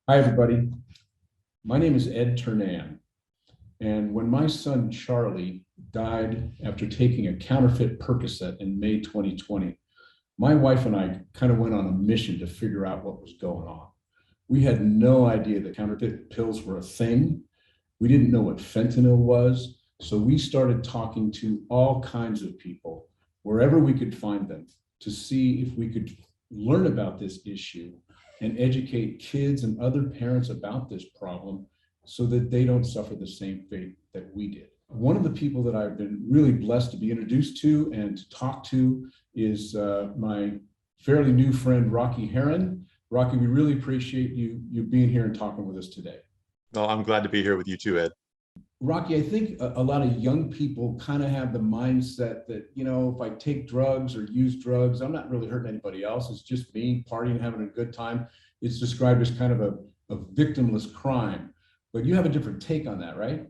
Hi, everybody. My name is Ed Ternan. And when my son Charlie died after taking a counterfeit Percocet in May 2020, my wife and I kind of went on a mission to figure out what was going on. We had no idea that counterfeit pills were a thing. We didn't know what fentanyl was. So we started talking to all kinds of people, wherever we could find them, to see if we could learn about this issue and educate kids and other parents about this problem so that they don't suffer the same fate that we did. One of the people that I've been really blessed to be introduced to and to talk to is my fairly new friend, Rocky Herron. Rocky, we really appreciate you being here and talking with us today. No, I'm glad to be here with you too, Ed. Rocky, I think a lot of young people kind of have the mindset that, if I take drugs or use drugs, I'm not really hurting anybody else. It's just me partying, having a good time. It's described as kind of a victimless crime. But you have a different take on that, right?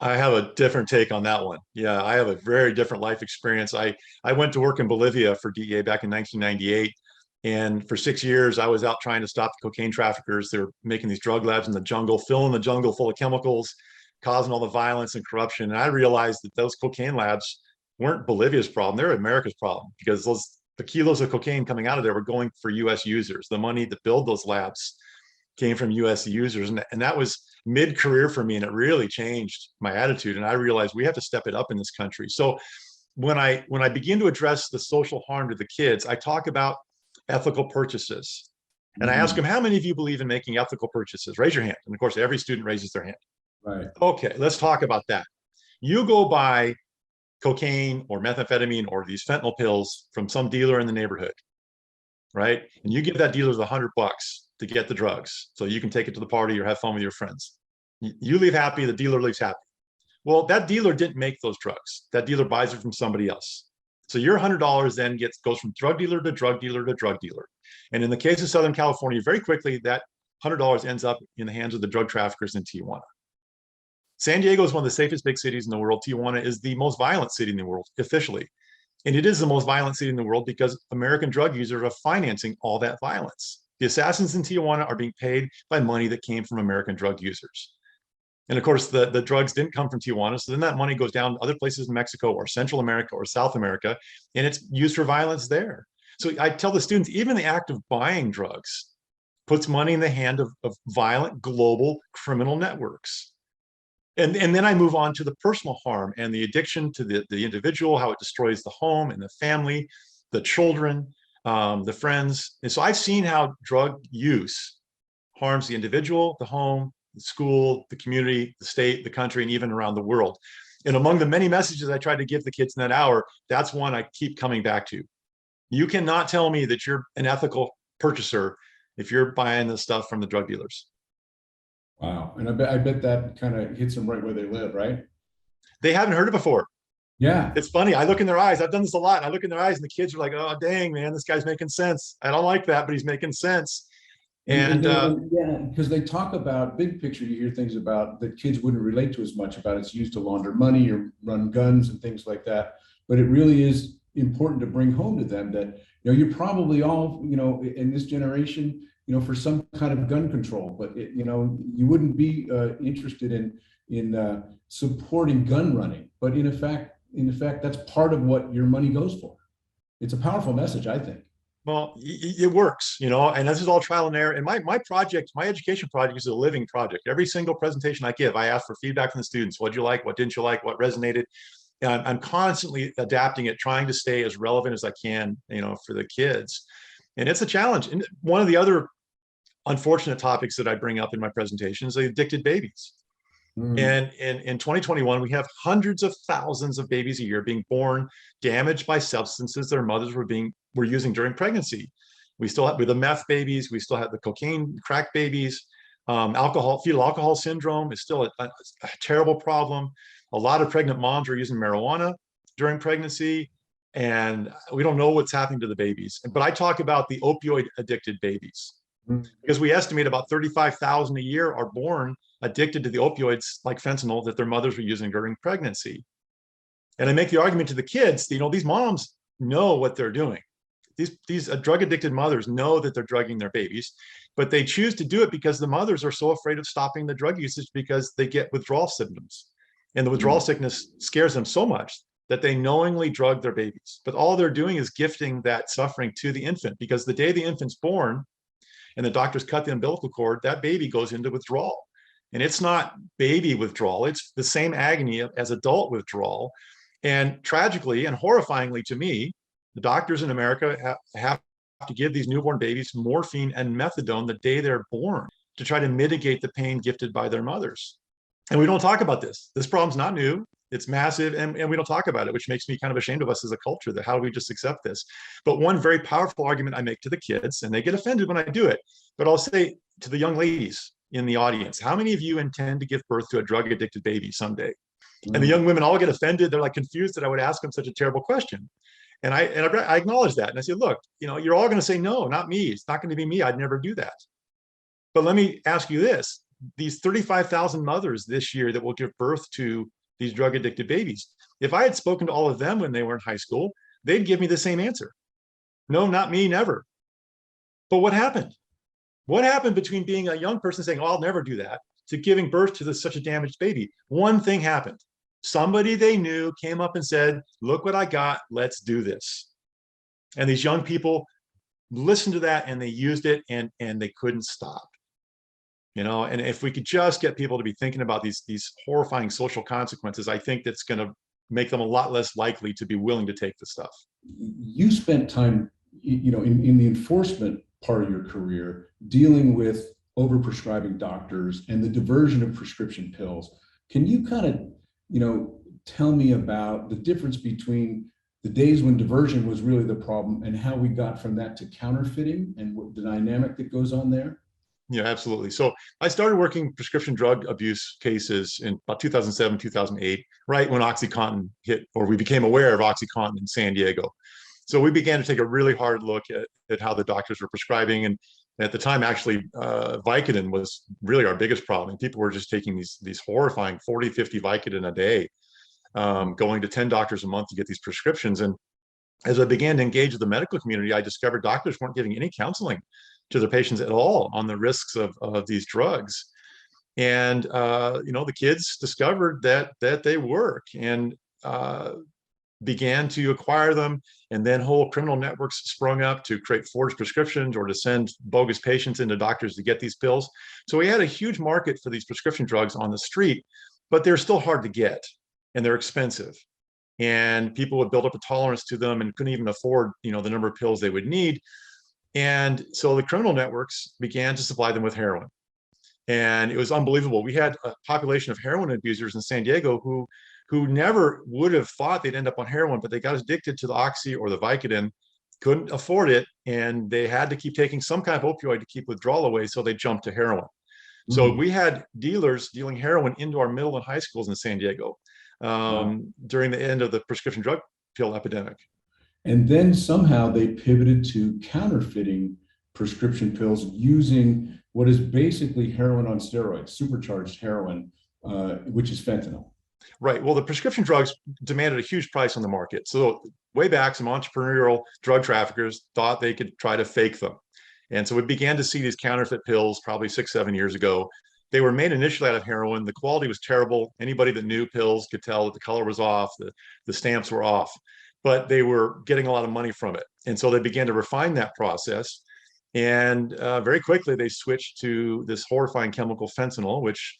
I have a different take on that one. Yeah, I have a very different life experience. I went to work in Bolivia for DEA back in 1998. And for 6 years, I was out trying to stop the cocaine traffickers. They were making these drug labs in the jungle, filling the jungle full of chemicals, causing all the violence and corruption. And I realized that those cocaine labs weren't Bolivia's problem; they're America's problem, because the kilos of cocaine coming out of there were going for U.S. users. The money to build those labs came from U.S. users, and that was mid-career for me, and it really changed my attitude. And I realized we have to step it up in this country. So when I begin to address the social harm to the kids, I talk about ethical purchases. And I ask them, how many of you believe in making ethical purchases? Raise your hand. And of course, every student raises their hand. Right. Okay, let's talk about that. You go buy cocaine or methamphetamine or these fentanyl pills from some dealer in the neighborhood, right? And you give that dealer $100 to get the drugs so you can take it to the party or have fun with your friends. You leave happy, the dealer leaves happy. Well, that dealer didn't make those drugs. That dealer buys it from somebody else. So your $100 then goes from drug dealer to drug dealer to drug dealer. And in the case of Southern California, very quickly, that $100 ends up in the hands of the drug traffickers in Tijuana. San Diego is one of the safest big cities in the world. Tijuana is the most violent city in the world, officially. And it is the most violent city in the world because American drug users are financing all that violence. The assassins in Tijuana are being paid by money that came from American drug users. And of course, the drugs didn't come from Tijuana. So then that money goes down to other places in Mexico or Central America or South America, and it's used for violence there. So I tell the students, even the act of buying drugs puts money in the hand of violent global criminal networks. And then I move on to the personal harm and the addiction to the individual, how it destroys the home and the family, the children, the friends. And so I've seen how drug use harms the individual, the home, the school, the community, the state, the country, and even around the world. And among the many messages I try to give the kids in that hour, that's one I keep coming back to. You cannot tell me that you're an ethical purchaser if you're buying the stuff from the drug dealers. Wow. And I bet that kind of hits them right where they live, right? They haven't heard it before. Yeah. It's funny. I look in their eyes. I've done this a lot. I look in their eyes and the kids are like, oh, dang, man, this guy's making sense. I don't like that, but he's making sense. And yeah, because they talk about big picture, you hear things about that kids wouldn't relate to as much about it's used to launder money or run guns and things like that. But it really is important to bring home to them that, you're probably all, in this generation, for some kind of gun control, but you wouldn't be interested in supporting gun running. But in effect, that's part of what your money goes for. It's a powerful message, I think. well, it works, and this is all trial and error. And my project, my education project is a living project. Every single presentation I give, I ask for feedback from the students. What did you like? What didn't you like? What resonated? And I'm constantly adapting it, trying to stay as relevant as I can, for the kids. And it's a challenge. And one of the other unfortunate topics that I bring up in my presentation is the addicted babies. And in 2021, we have hundreds of thousands of babies a year being born damaged by substances their mothers were using during pregnancy. We still have with the meth babies, we still have the cocaine crack babies. Fetal alcohol syndrome is still a terrible problem. A lot of pregnant moms are using marijuana during pregnancy, and we don't know what's happening to the babies. But I talk about the opioid addicted babies, because we estimate about 35,000 a year are born addicted to the opioids like fentanyl that their mothers were using during pregnancy. And I make the argument to the kids, these moms know what they're doing. These drug addicted mothers know that they're drugging their babies. but they choose to do it because the mothers are so afraid of stopping the drug usage because they get withdrawal symptoms. And the withdrawal sickness scares them so much that they knowingly drug their babies. But all they're doing is gifting that suffering to the infant, because the day the infant's born and the doctors cut the umbilical cord, that baby goes into withdrawal. And it's not baby withdrawal, it's the same agony as adult withdrawal. And tragically and horrifyingly to me, the doctors in America have to give these newborn babies morphine and methadone the day they're born to try to mitigate the pain gifted by their mothers. And we don't talk about this. This problem's not new. It's massive, and we don't talk about it, which makes me kind of ashamed of us as a culture, that how do we just accept this? But one very powerful argument I make to the kids, and they get offended when I do it, but I'll say to the young ladies in the audience, how many of you intend to give birth to a drug-addicted baby someday? And the young women all get offended. They're like confused that I would ask them such a terrible question. And I acknowledge that. And I say, look, you're all going to say, no, not me. It's not going to be me. I'd never do that. But let me ask you this. These 35,000 mothers this year that will give birth to these drug addicted babies, if I had spoken to all of them when they were in high school, they'd give me the same answer. No, not me, never. But what happened? What happened between being a young person saying, oh, I'll never do that, to giving birth to such a damaged baby? One thing happened. Somebody they knew came up and said, look what I got, let's do this. And these young people listened to that and they used it, and they couldn't stop. And if we could just get people to be thinking about these horrifying social consequences, I think that's going to make them a lot less likely to be willing to take the stuff. You spent time, in the enforcement part of your career dealing with overprescribing doctors and the diversion of prescription pills. Can you kind of, tell me about the difference between the days when diversion was really the problem and how we got from that to counterfeiting and what the dynamic that goes on there? Yeah, absolutely. So I started working prescription drug abuse cases in about 2007, 2008, right when OxyContin hit, or we became aware of OxyContin in San Diego. So we began to take a really hard look at how the doctors were prescribing. And at the time, actually, Vicodin was really our biggest problem. People were just taking these horrifying 40, 50 Vicodin a day, going to 10 doctors a month to get these prescriptions. And as I began to engage with the medical community, I discovered doctors weren't giving any counseling to their patients at all on the risks of these drugs. And the kids discovered that they work, and began to acquire them. And then whole criminal networks sprung up to create forged prescriptions or to send bogus patients into doctors to get these pills. So we had a huge market for these prescription drugs on the street, but they're still hard to get and they're expensive. And people would build up a tolerance to them and couldn't even afford, the number of pills they would need. And so the criminal networks began to supply them with heroin. And it was unbelievable. We had a population of heroin abusers in San Diego who never would have thought they'd end up on heroin, but they got addicted to the Oxy or the Vicodin, couldn't afford it, and they had to keep taking some kind of opioid to keep withdrawal away, so they jumped to heroin. So we had dealers dealing heroin into our middle and high schools in San Diego during the end of the prescription drug pill epidemic. And then somehow they pivoted to counterfeiting prescription pills using what is basically heroin on steroids, supercharged heroin, which is fentanyl. Right. Well, the prescription drugs demanded a huge price on the market. So way back, some entrepreneurial drug traffickers thought they could try to fake them. And so we began to see these counterfeit pills probably 6, 7 years ago. They were made initially out of heroin. The quality was terrible. Anybody that knew pills could tell that the color was off, the stamps were off, but they were getting a lot of money from it. And so they began to refine that process. And very quickly, they switched to this horrifying chemical fentanyl, which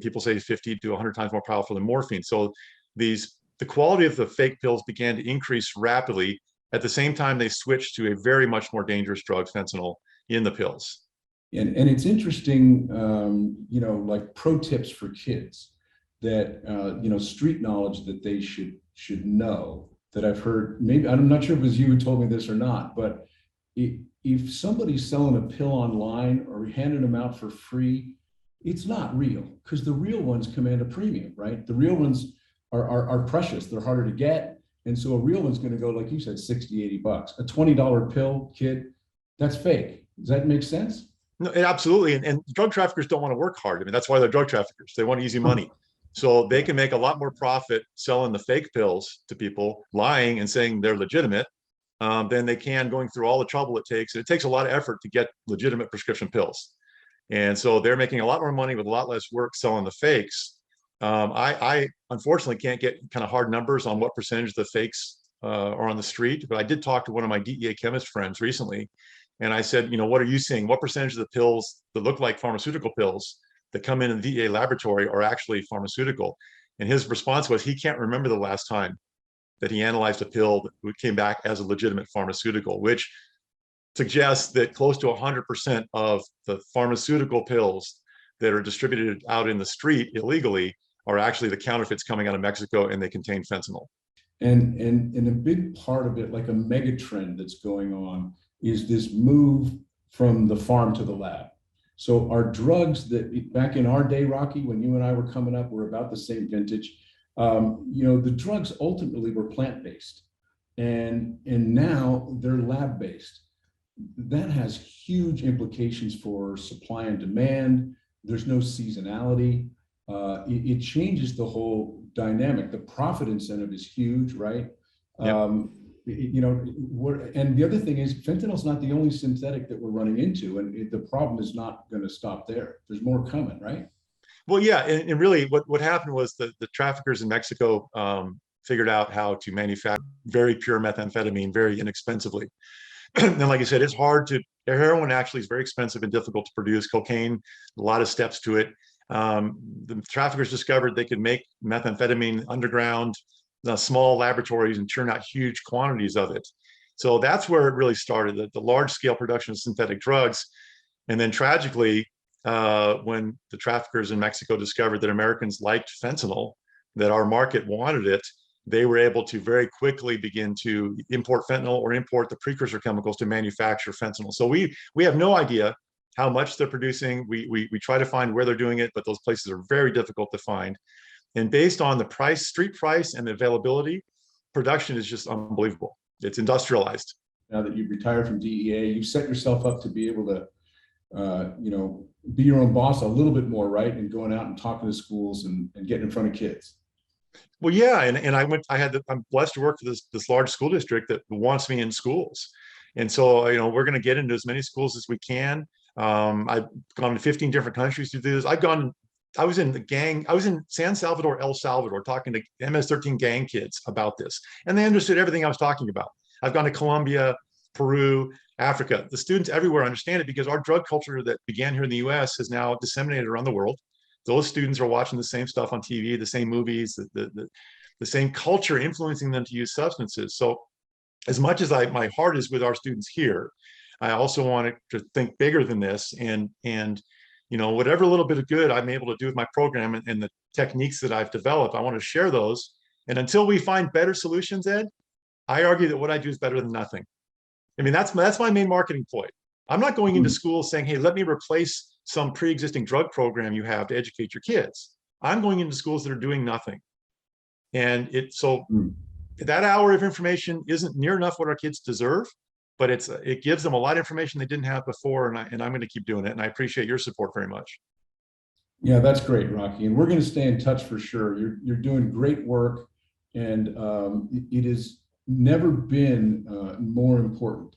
people say 50 to 100 times more powerful than morphine. So the quality of the fake pills began to increase rapidly. At the same time, they switched to a very much more dangerous drug, fentanyl, in the pills. And it's interesting, like pro tips for kids that, street knowledge that they should know, that I've heard. Maybe, I'm not sure if it was you who told me this or not, but if somebody's selling a pill online or handing them out for free, it's not real, because the real ones command a premium, right? The real ones are precious. They're harder to get. And so a real one's going to go, like you said, 60, 80 bucks. A $20 pill, kid, that's fake. Does that make sense? No, absolutely. And drug traffickers don't want to work hard. I mean, that's why they're drug traffickers. They want easy money. So they can make a lot more profit selling the fake pills to people, lying and saying they're legitimate, than they can going through all the trouble it takes. And it takes a lot of effort to get legitimate prescription pills. And so they're making a lot more money with a lot less work selling the fakes. I unfortunately can't get kind of hard numbers on what percentage of the fakes are on the street, but I did talk to one of my DEA chemist friends recently. And I said, what are you seeing? What percentage of the pills that look like pharmaceutical pills that come in the DEA laboratory are actually pharmaceutical? And his response was he can't remember the last time that he analyzed a pill that came back as a legitimate pharmaceutical, which suggests that close to 100% of the pharmaceutical pills that are distributed out in the street illegally are actually the counterfeits coming out of Mexico, and they contain fentanyl. And a big part of it, like a mega trend that's going on, is this move from the farm to the lab. So our drugs that back in our day, Rocky, when you and I were coming up, we're about the same vintage. The drugs ultimately were plant-based, and now they're lab-based. That has huge implications for supply and demand. There's no seasonality. It changes the whole dynamic. The profit incentive is huge, right? Yep. And the other thing is fentanyl's not the only synthetic that we're running into, and the problem is not going to stop there. There's more coming, right? Well, yeah, and really what happened was the traffickers in Mexico figured out how to manufacture very pure methamphetamine very inexpensively. And like I said, it's hard to, heroin actually is very expensive and difficult to produce. Cocaine, a lot of steps to it. The traffickers discovered they could make methamphetamine underground, small laboratories, and churn out huge quantities of it. So that's where it really started, the large scale production of synthetic drugs. And then tragically, when the traffickers in Mexico discovered that Americans liked fentanyl, that our market wanted it, they were able to very quickly begin to import fentanyl or import the precursor chemicals to manufacture fentanyl. So we have no idea how much they're producing. We try to find where they're doing it, but those places are very difficult to find. And based on the price, street price, and the availability, production is just unbelievable. It's industrialized. Now that you've retired from DEA, you've set yourself up to be able to, be your own boss a little bit more, right? And going out and talking to schools and getting in front of kids. Well, yeah, and I'm blessed to work for this large school district that wants me in schools, and so we're going to get into as many schools as we can. I've gone to 15 different countries to do this. I was in San Salvador, El Salvador, talking to MS-13 gang kids about this, and they understood everything I was talking about. I've gone to Colombia, Peru, Africa. The students everywhere understand it because our drug culture that began here in the US has now disseminated around the world. Those students are watching the same stuff on TV, the same movies, the same culture influencing them to use substances. So as much as my heart is with our students here, I also want to think bigger than this, and whatever little bit of good I'm able to do with my program and the techniques that I've developed, I want to share those. And until we find better solutions, Ed, I argue that what I do is better than nothing. I mean, that's my main marketing ploy. I'm not going into schools saying, hey, let me replace some pre-existing drug program you have to educate your kids. I'm going into schools that are doing nothing. And that hour of information isn't near enough what our kids deserve, but it gives them a lot of information they didn't have before, and I'm going to keep doing it. And I appreciate your support very much. Yeah, that's great, Rocky. And we're going to stay in touch for sure. You're doing great work, and it has never been more important.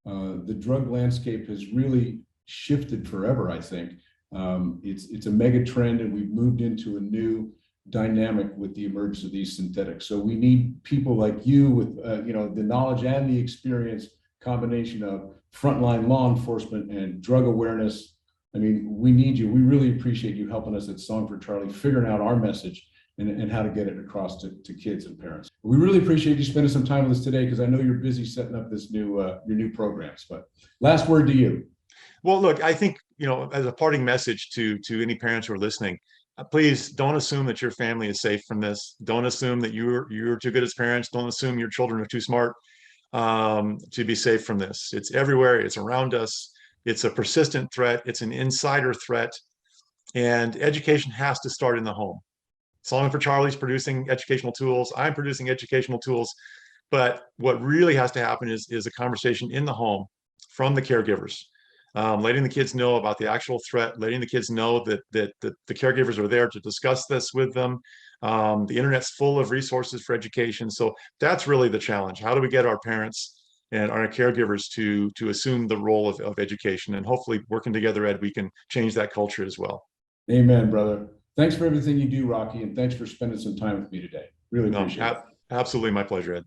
The drug landscape has really shifted forever, I think. It's a mega trend, and we've moved into a new dynamic with the emergence of these synthetics. So we need people like you with the knowledge and the experience, combination of frontline law enforcement and drug awareness. I mean, we need you. We really appreciate you helping us at Song for Charlie, figuring out our message and how to get it across to kids and parents. We really appreciate you spending some time with us today, because I know you're busy setting up this your new programs. But last word to you. Well, look, I think, as a parting message to any parents who are listening, please don't assume that your family is safe from this. Don't assume that you're too good as parents. Don't assume your children are too smart to be safe from this. It's everywhere. It's around us. It's a persistent threat. It's an insider threat. And education has to start in the home. Song for Charlie's producing educational tools. I'm producing educational tools. But what really has to happen is a conversation in the home from the caregivers. Letting the kids know about the actual threat, letting the kids know that the caregivers are there to discuss this with them. The internet's full of resources for education. So that's really the challenge. How do we get our parents and our caregivers to assume the role of education. And hopefully working together, Ed, we can change that culture as well. Amen, brother. Thanks for everything you do, Rocky, and thanks for spending some time with me today. Really No, appreciate it. absolutely my pleasure, Ed.